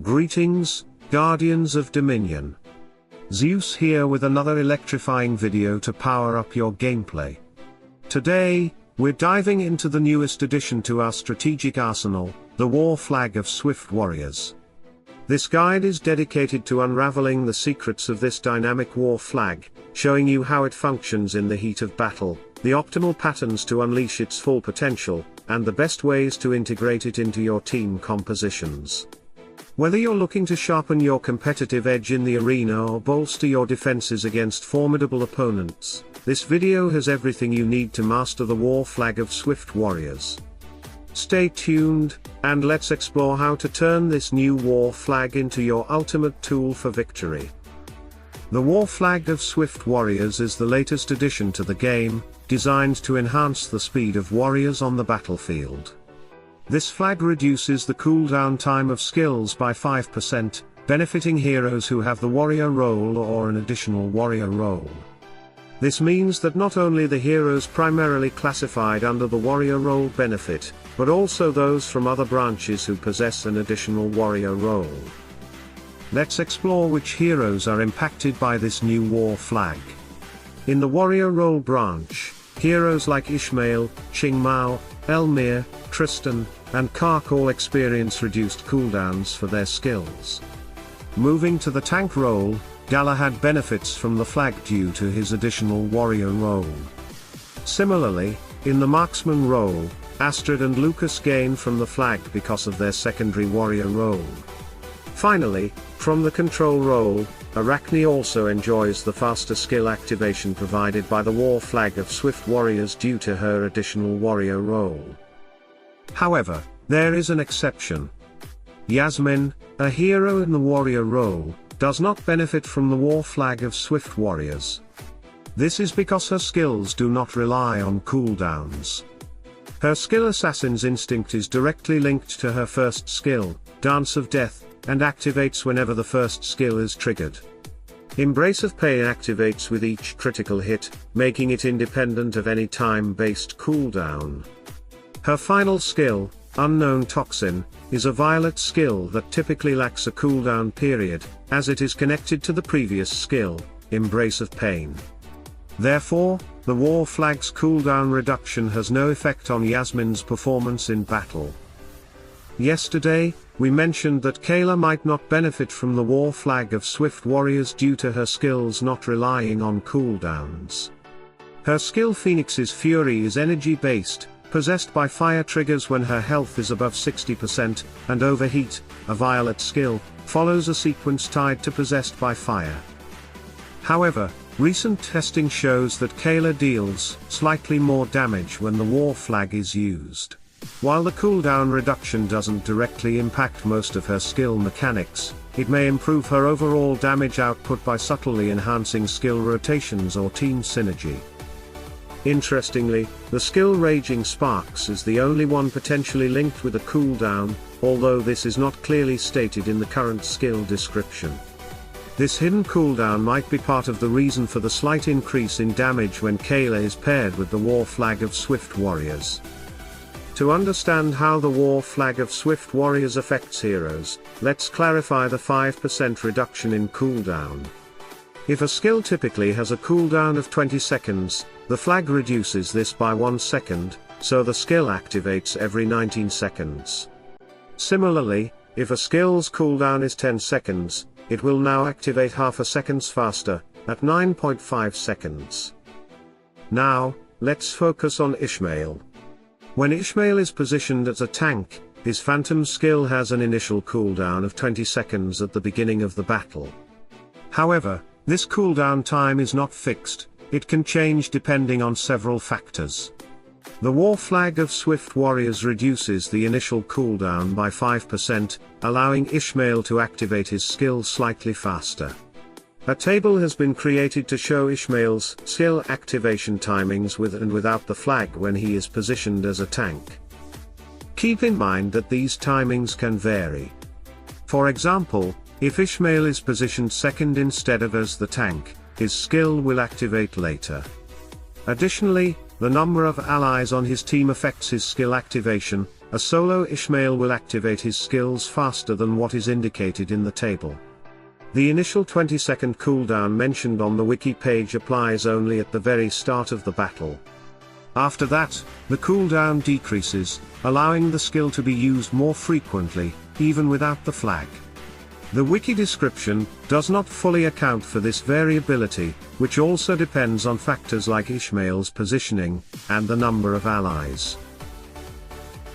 Greetings, Guardians of Dominion. Zeus here with another electrifying video to power up your gameplay. Today, we're diving into the newest addition to our strategic arsenal, the War Flag of Swift Warriors. This guide is dedicated to unraveling the secrets of this dynamic war flag, showing you how it functions in the heat of battle, the optimal patterns to unleash its full potential, and the best ways to integrate it into your team compositions. Whether you're looking to sharpen your competitive edge in the arena or bolster your defenses against formidable opponents, this video has everything you need to master the War Flag of Swift Warriors. Stay tuned, and let's explore how to turn this new War Flag into your ultimate tool for victory. The War Flag of Swift Warriors is the latest addition to the game, designed to enhance the speed of warriors on the battlefield. This flag reduces the cooldown time of skills by 5%, benefiting heroes who have the warrior role or an additional warrior role. This means that not only the heroes primarily classified under the warrior role benefit, but also those from other branches who possess an additional warrior role. Let's explore which heroes are impacted by this new war flag. In the warrior role branch, heroes like Ishmail, Qingmao, Elmir, Tristan, and Kark all experience reduced cooldowns for their skills. Moving to the tank role, Galahad benefits from the flag due to his additional warrior role. Similarly, in the marksman role, Astrid and Lucas gain from the flag because of their secondary warrior role. Finally, from the control role, Arachne also enjoys the faster skill activation provided by the War Flag of Swift Warriors due to her additional warrior role. However, there is an exception. Yasmin, a hero in the warrior role, does not benefit from the War Flag of Swift Warriors. This is because her skills do not rely on cooldowns. Her skill Assassin's Instinct is directly linked to her first skill, Dance of Death, and activates whenever the first skill is triggered. Embrace of Pain activates with each critical hit, making it independent of any time-based cooldown. Her final skill, Unknown Toxin, is a violet skill that typically lacks a cooldown period, as it is connected to the previous skill, Embrace of Pain. Therefore, the War Flag's cooldown reduction has no effect on Yasmin's performance in battle. Yesterday, we mentioned that Kayla might not benefit from the War Flag of Swift Warriors due to her skills not relying on cooldowns. Her skill Phoenix's Fury is energy-based, possessed by fire triggers when her health is above 60%, and Overheat, a violet skill, follows a sequence tied to possessed by fire. However, recent testing shows that Kayla deals slightly more damage when the War Flag is used. While the cooldown reduction doesn't directly impact most of her skill mechanics, it may improve her overall damage output by subtly enhancing skill rotations or team synergy. Interestingly, the skill Raging Sparks is the only one potentially linked with a cooldown, although this is not clearly stated in the current skill description. This hidden cooldown might be part of the reason for the slight increase in damage when Kayla is paired with the War Flag of Swift Warriors. To understand how the War Flag of Swift Warriors affects heroes, let's clarify the 5% reduction in cooldown. If a skill typically has a cooldown of 20 seconds, the flag reduces this by 1 second, so the skill activates every 19 seconds. Similarly, if a skill's cooldown is 10 seconds, it will now activate half a second faster, at 9.5 seconds. Now, let's focus on Ishmail. When Ishmail is positioned as a tank, his Phantom skill has an initial cooldown of 20 seconds at the beginning of the battle. However, this cooldown time is not fixed, it can change depending on several factors. The War Flag of Swift Warriors reduces the initial cooldown by 5%, allowing Ishmael to activate his skill slightly faster. A table has been created to show Ishmael's skill activation timings with and without the flag when he is positioned as a tank. Keep in mind that these timings can vary. For example, if Ishmael is positioned second instead of as the tank, his skill will activate later. Additionally, the number of allies on his team affects his skill activation, a solo Ishmail will activate his skills faster than what is indicated in the table. The initial 20-second cooldown mentioned on the wiki page applies only at the very start of the battle. After that, the cooldown decreases, allowing the skill to be used more frequently, even without the flag. The wiki description does not fully account for this variability, which also depends on factors like Ishmail's positioning, and the number of allies.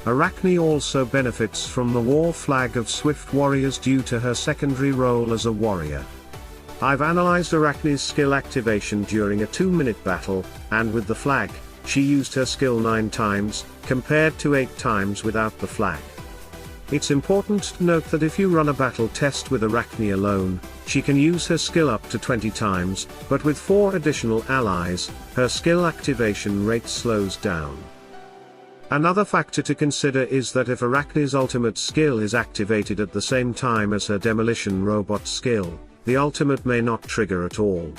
Arachne also benefits from the war flag of swift warriors due to her secondary role as a warrior. I've analyzed Arachne's skill activation during a 2-minute battle, and with the flag, she used her skill 9 times, compared to 8 times without the flag. It's important to note that if you run a battle test with Arachne alone, she can use her skill up to 20 times, but with 4 additional allies, her skill activation rate slows down. Another factor to consider is that if Arachne's ultimate skill is activated at the same time as her demolition robot skill, the ultimate may not trigger at all.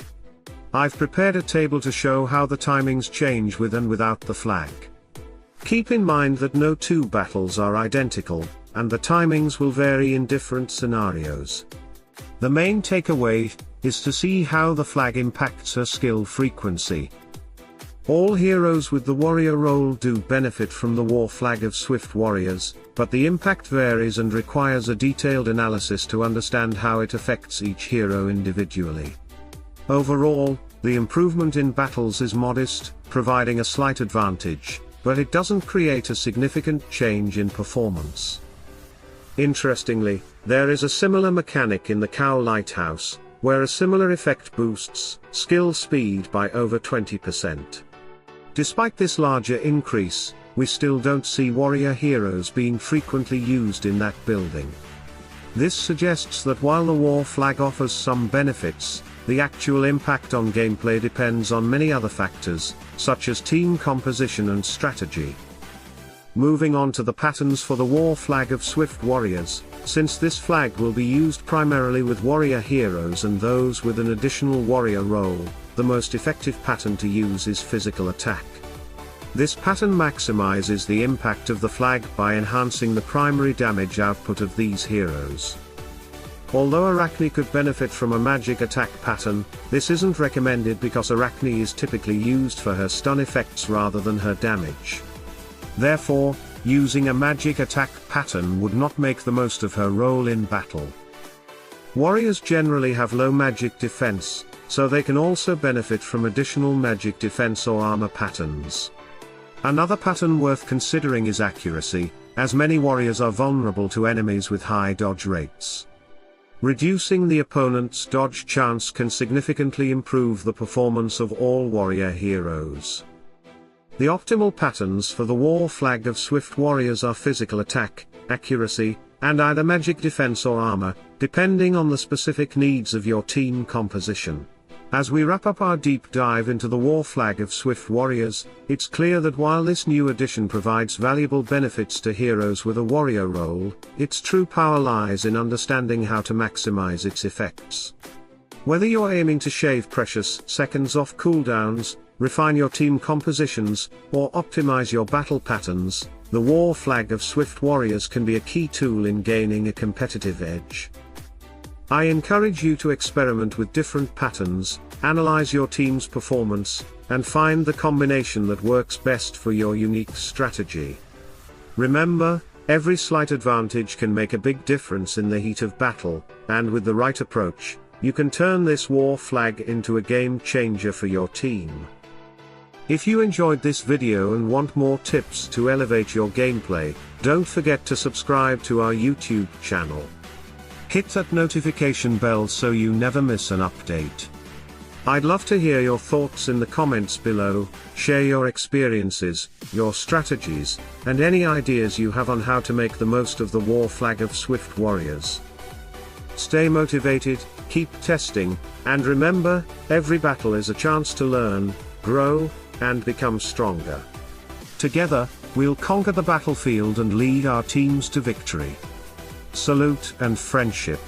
I've prepared a table to show how the timings change with and without the flag. Keep in mind that no 2 battles are identical, and the timings will vary in different scenarios. The main takeaway is to see how the flag impacts her skill frequency. All heroes with the warrior role do benefit from the war flag of swift warriors, but the impact varies and requires a detailed analysis to understand how it affects each hero individually. Overall, the improvement in battles is modest, providing a slight advantage, but it doesn't create a significant change in performance. Interestingly, there is a similar mechanic in the Cow Lighthouse, where a similar effect boosts skill speed by over 20%. Despite this larger increase, we still don't see warrior heroes being frequently used in that building. This suggests that while the war flag offers some benefits, the actual impact on gameplay depends on many other factors, such as team composition and strategy. Moving on to the patterns for the war flag of swift warriors, since this flag will be used primarily with warrior heroes and those with an additional warrior role, the most effective pattern to use is physical attack. This pattern maximizes the impact of the flag by enhancing the primary damage output of these heroes. Although Arachne could benefit from a magic attack pattern, this isn't recommended because Arachne is typically used for her stun effects rather than her damage. Therefore, using a magic attack pattern would not make the most of her role in battle. Warriors generally have low magic defense, so they can also benefit from additional magic defense or armor patterns. Another pattern worth considering is accuracy, as many warriors are vulnerable to enemies with high dodge rates. Reducing the opponent's dodge chance can significantly improve the performance of all warrior heroes. The optimal patterns for the war flag of swift warriors are physical attack, accuracy, and either magic defense or armor, depending on the specific needs of your team composition. As we wrap up our deep dive into the war flag of swift warriors, it's clear that while this new addition provides valuable benefits to heroes with a warrior role, its true power lies in understanding how to maximize its effects. Whether you're aiming to shave precious seconds off cooldowns, refine your team compositions, or optimize your battle patterns, the war flag of swift warriors can be a key tool in gaining a competitive edge. I encourage you to experiment with different patterns, analyze your team's performance, and find the combination that works best for your unique strategy. Remember, every slight advantage can make a big difference in the heat of battle, and with the right approach, you can turn this war flag into a game changer for your team. If you enjoyed this video and want more tips to elevate your gameplay, don't forget to subscribe to our YouTube channel. Hit that notification bell so you never miss an update. I'd love to hear your thoughts in the comments below, share your experiences, your strategies, and any ideas you have on how to make the most of the war flag of swift warriors. Stay motivated, keep testing, and remember, every battle is a chance to learn, grow, and become stronger. Together, we'll conquer the battlefield and lead our teams to victory. Salute and friendship.